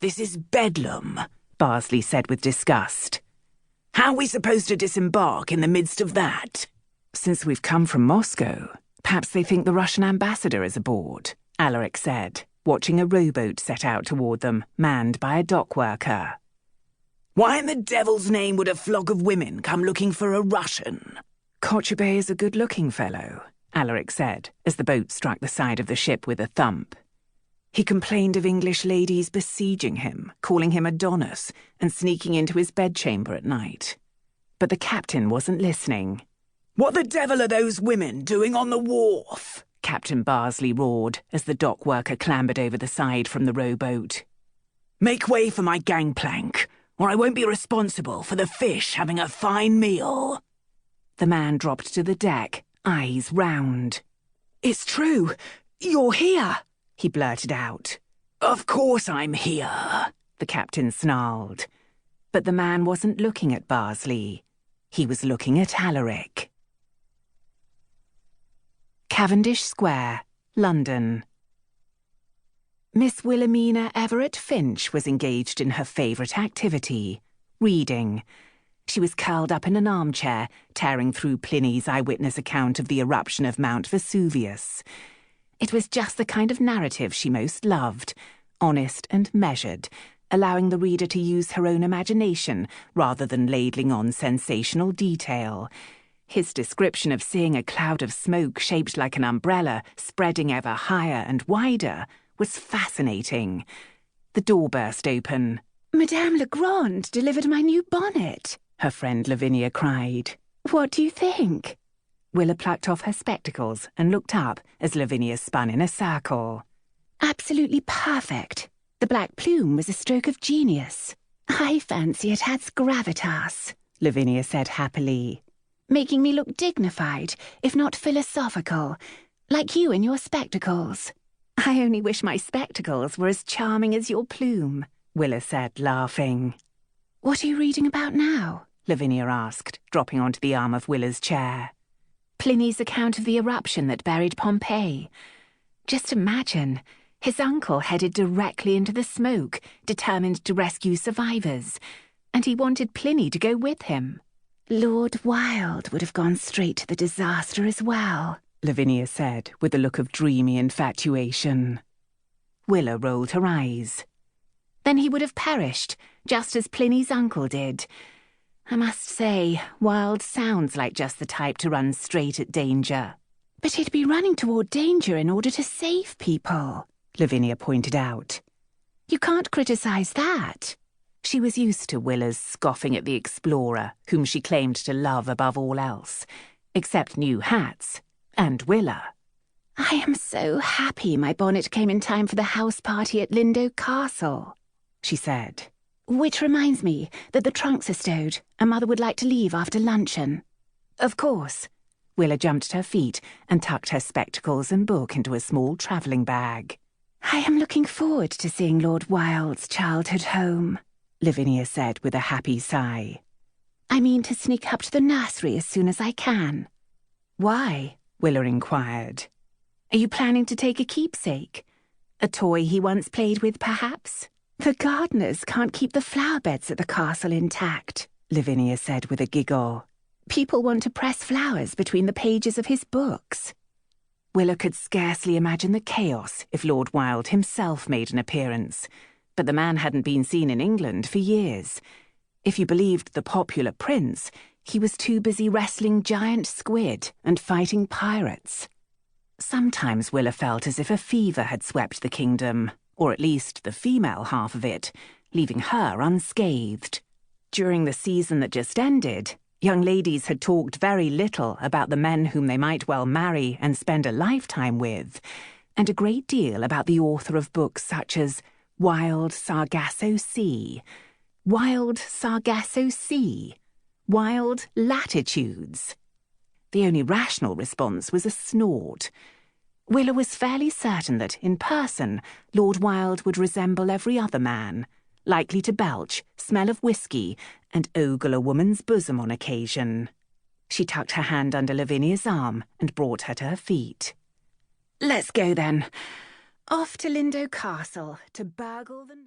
This is bedlam, Barsley said with disgust. How are we supposed to disembark in the midst of that? Since we've come from Moscow, perhaps they think the Russian ambassador is aboard, Alaric said, watching a rowboat set out toward them, manned by a dock worker. Why in the devil's name would a flock of women come looking for a Russian? Kochubey is a good-looking fellow, Alaric said, as the boat struck the side of the ship with a thump. He complained of English ladies besieging him, calling him Adonis, and sneaking into his bedchamber at night. But the captain wasn't listening. What the devil are those women doing on the wharf? Captain Barsley roared as the dock worker clambered over the side from the rowboat. Make way for my gangplank, or I won't be responsible for the fish having a fine meal. The man dropped to the deck, eyes round. It's true. You're here, he blurted out. Of course I'm here, the captain snarled. But the man wasn't looking at Barsley. He was looking at Alaric. Cavendish Square, London. Miss Wilhelmina Everett Ffynche was engaged in her favourite activity, reading. She was curled up in an armchair, tearing through Pliny's eyewitness account of the eruption of Mount Vesuvius. It was just the kind of narrative she most loved, honest and measured, allowing the reader to use her own imagination rather than ladling on sensational detail. His description of seeing a cloud of smoke shaped like an umbrella spreading ever higher and wider was fascinating. The door burst open. Madame Legrand delivered my new bonnet, her friend Lavinia cried. What do you think? Willa plucked off her spectacles and looked up as Lavinia spun in a circle. Absolutely perfect. The black plume was a stroke of genius. I fancy it adds gravitas, Lavinia said happily, making me look dignified, if not philosophical, like you in your spectacles. I only wish my spectacles were as charming as your plume, Willa said, laughing. What are you reading about now? Lavinia asked, dropping onto the arm of Willa's chair. Pliny's account of the eruption that buried Pompeii. Just imagine, his uncle headed directly into the smoke, determined to rescue survivors, and he wanted Pliny to go with him. Lord Wilde would have gone straight to the disaster as well, Lavinia said, with a look of dreamy infatuation. Willa rolled her eyes. Then he would have perished, just as Pliny's uncle did. I must say, Wilde sounds like just the type to run straight at danger. But he'd be running toward danger in order to save people, Lavinia pointed out. You can't criticize that. She was used to Willa's scoffing at the explorer, whom she claimed to love above all else, except new hats, and Willa. I am so happy my bonnet came in time for the house party at Lindow Castle, she said. Which reminds me that the trunks are stowed, and Mother would like to leave after luncheon. Of course. Willa jumped to her feet and tucked her spectacles and book into a small travelling bag. I am looking forward to seeing Lord Wilde's childhood home, Lavinia said with a happy sigh. I mean to sneak up to the nursery as soon as I can. Why? Willa inquired. Are you planning to take a keepsake? A toy he once played with, perhaps? The gardeners can't keep the flower beds at the castle intact, Lavinia said with a giggle. People want to press flowers between the pages of his books. Willa could scarcely imagine the chaos if Lord Wilde himself made an appearance, but the man hadn't been seen in England for years. If you believed the popular prince, he was too busy wrestling giant squid and fighting pirates. Sometimes Willa felt as if a fever had swept the kingdom, or at least the female half of it, leaving her unscathed. During the season that just ended, young ladies had talked very little about the men whom they might well marry and spend a lifetime with, and a great deal about the author of books such as Wild Sargasso Sea, Wild Sargasso Sea, Wild Latitudes. The only rational response was a snort. Willa was fairly certain that, in person, Lord Wilde would resemble every other man, likely to belch, smell of whiskey, and ogle a woman's bosom on occasion. She tucked her hand under Lavinia's arm and brought her to her feet. Let's go, then. Off to Lindow Castle to burgle the...